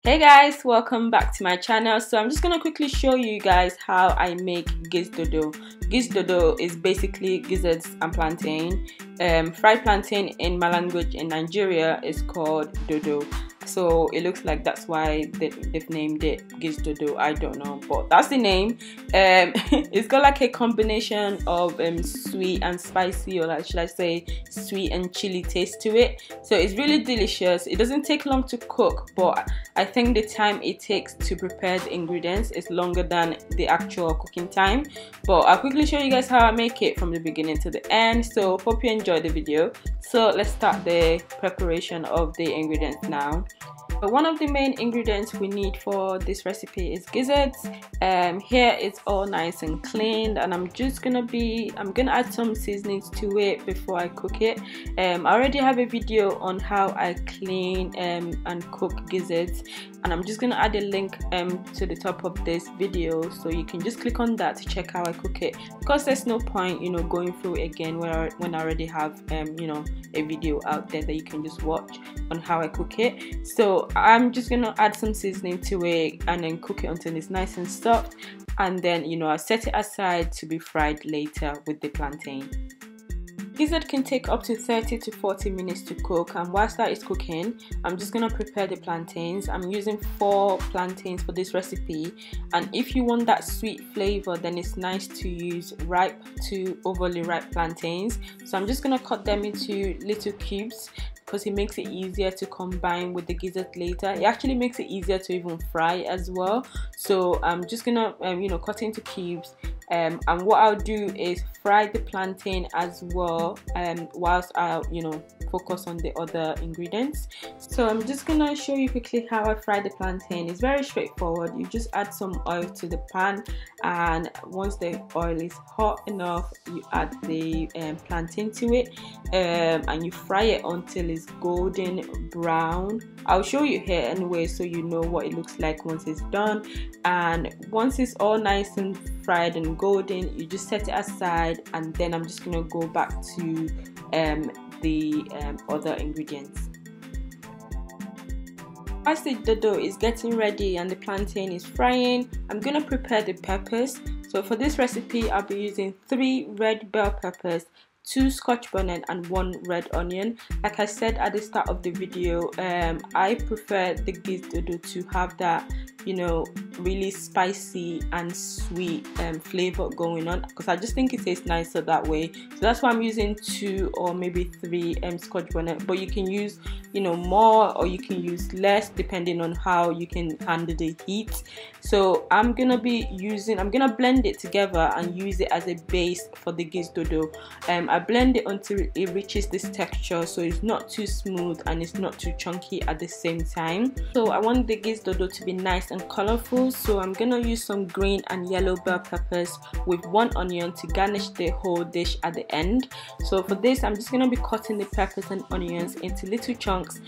Hey guys, welcome back to my channel. So I'm just gonna quickly show you guys how I make Gizdodo. Gizdodo is basically gizzards and plantain. Fried plantain in my language in Nigeria is called dodo. So it looks like that's why they've named it Gizdodo. I don't know, but that's the name. It's got like a combination of sweet and spicy, or like, should I say sweet and chili taste to it. So it's really delicious. It doesn't take long to cook, but I think the time it takes to prepare the ingredients is longer than the actual cooking time. But I'll quickly show you guys how I make it from the beginning to the end. So hope you enjoyed the video. So let's start the preparation of the ingredients now. So one of the main ingredients we need for this recipe is gizzards. Here it's all nice and cleaned, and I'm gonna add some seasonings to it before I cook it. I already have a video on how I clean and cook gizzards, and I'm just gonna add a link to the top of this video, so you can just click on that to check how I cook it, because there's no point going through it again when I already have a video out there that you can just watch on how I cook it. So I'm just gonna add some seasoning to it and then cook it until it's nice and soft, and then I'll set it aside to be fried later with the plantain. Gizzard can take up to 30 to 40 minutes to cook, and whilst that is cooking, I'm just gonna prepare the plantains. I'm using 4 plantains for this recipe, and if you want that sweet flavor, then it's nice to use ripe to overly ripe plantains. So I'm just gonna cut them into little cubes, because it makes it easier to combine with the gizzard later. It actually makes it easier to even fry as well. So I'm just gonna cut into cubes, and what I'll do is fry the plantain as well, whilst I'll focus on the other ingredients. So I'm just gonna show you quickly how I fry the plantain. It's very straightforward. You just add some oil to the pan, and once the oil is hot enough, you add the plantain to it, and you fry it until it's golden brown. I'll show you here anyway, so you know what it looks like once it's done. And once it's all nice and fried and golden, you just set it aside, and then I'm just gonna go back to the other ingredients. As the dodo is getting ready and the plantain is frying, I'm gonna prepare the peppers. So for this recipe, I'll be using 3 red bell peppers, 2 Scotch bonnet, and 1 red onion. Like I said at the start of the video, I prefer the Gizdodo to have that really spicy and sweet flavor going on, because I just think it tastes nicer that way. So that's why I'm using 2 or maybe 3 Scotch bonnet, but you can use more or you can use less depending on how you can handle the heat. So I'm gonna blend it together and use it as a base for the Gizdodo. I blend it until it reaches this texture, so it's not too smooth and it's not too chunky at the same time. So I want the Gizdodo to be nice and colorful, so I'm gonna use some green and yellow bell peppers with 1 onion to garnish the whole dish at the end. So for this, I'm just gonna be cutting the peppers and onions into little chunks,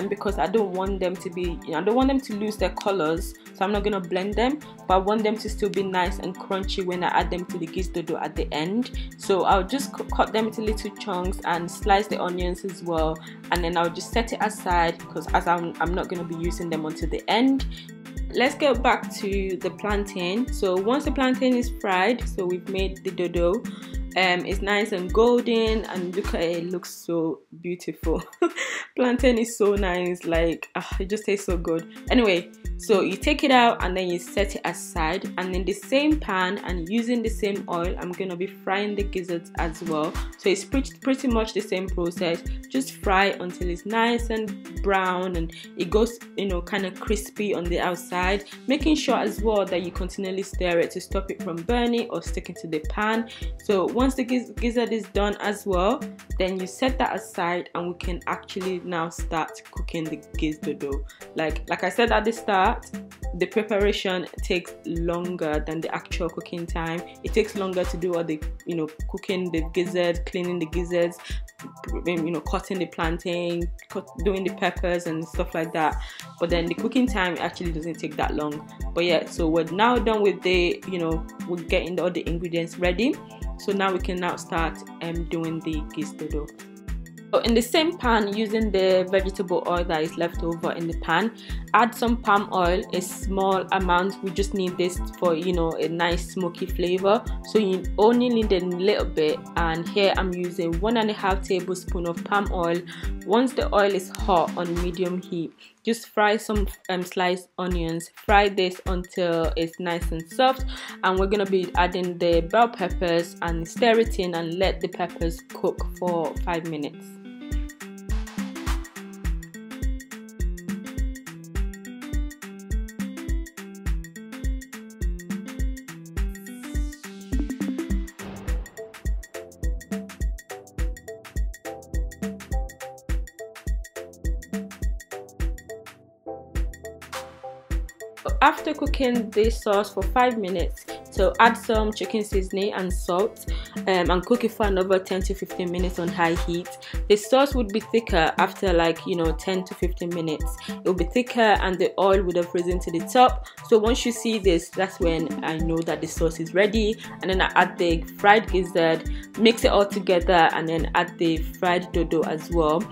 because I don't want them to lose their colors, so I'm not gonna blend them, but I want them to still be nice and crunchy when I add them to the Gizdodo at the end. So I'll just cut them into little chunks and slice the onions as well, and then I'll just set it aside, because as I'm not gonna be using them until the end. Let's get back to the plantain. So once the plantain is fried, so we've made the dodo, it's nice and golden, and look at it, it looks so beautiful. Plantain is so nice, like it just tastes so good. Anyway, so you take it out and then you set it aside, and in the same pan and using the same oil, I'm gonna be frying the gizzards as well. So it's pretty much the same process. Just fry until it's nice and brown and it goes kind of crispy on the outside, making sure as well that you continually stir it to stop it from burning or sticking to the pan. So once the gizzard is done as well, then you set that aside, and we can actually now start cooking the Gizdodo. Like I said at the start, the preparation takes longer than the actual cooking time. It takes longer to do all the cooking the gizzard, cleaning the gizzards, cutting the plantain, doing the peppers and stuff like that. But then the cooking time actually doesn't take that long. But yeah, so we're now done with the we're getting all the ingredients ready. So now we can now start doing the Gizdodo. So in the same pan, using the vegetable oil that is left over in the pan, add some palm oil, a small amount. We just need this for, you know, a nice smoky flavor, so you only need a little bit. And here I'm using 1.5 tablespoons of palm oil. Once the oil is hot on medium heat, just fry some sliced onions. Fry this until it's nice and soft, and we're gonna be adding the bell peppers and stir it in and let the peppers cook for 5 minutes. After cooking this sauce for 5 minutes, so add some chicken seasoning and salt, and cook it for another 10 to 15 minutes on high heat. The sauce would be thicker after, like, you know, 10 to 15 minutes. It will be thicker and the oil would have risen to the top. So once you see this, that's when I know that the sauce is ready. And then I add the fried gizzard, mix it all together, and then add the fried dodo as well,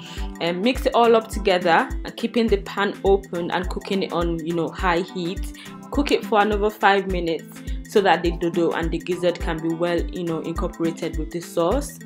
and mix it all up together, and keeping the pan open and cooking it on, you know, high heat. Cook it for another 5 minutes so that the dodo and the gizzard can be well, you know, incorporated with the sauce.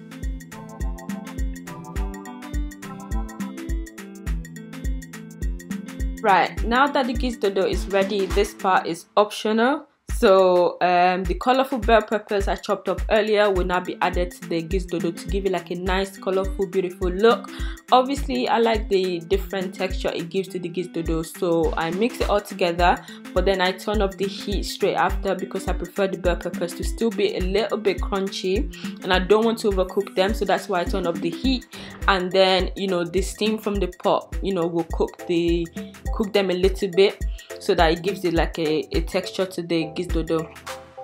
Right, now that the Gizdodo is ready, this part is optional. So the colorful bell peppers I chopped up earlier will now be added to the Gizdodo to give it like a nice, colorful, beautiful look. Obviously, I like the different texture it gives to the Gizdodo, so I mix it all together, but then I turn off the heat straight after because I prefer the bell peppers to still be a little bit crunchy, and I don't want to overcook them, so that's why I turn off the heat. And then, you know, the steam from the pot, you know, will cook them a little bit so that it gives it like a texture to the Gizdodo.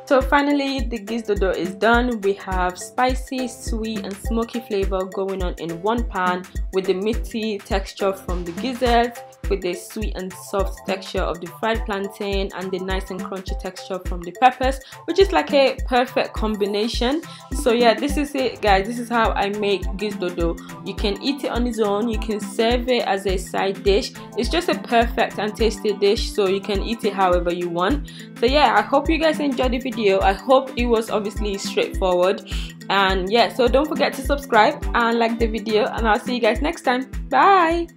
So finally, the Gizdodo is done. We have spicy, sweet and smoky flavor going on in one pan, with the meaty texture from the gizzards, with the sweet and soft texture of the fried plantain, and the nice and crunchy texture from the peppers, which is like a perfect combination. So yeah, this is it, guys. This is how I make Gizdodo. You can eat it on its own, you can serve it as a side dish. It's just a perfect and tasty dish, so you can eat it however you want. So yeah, I hope you guys enjoyed the video. I hope it was obviously straightforward, and yeah, so don't forget to subscribe and like the video, and I'll see you guys next time. Bye.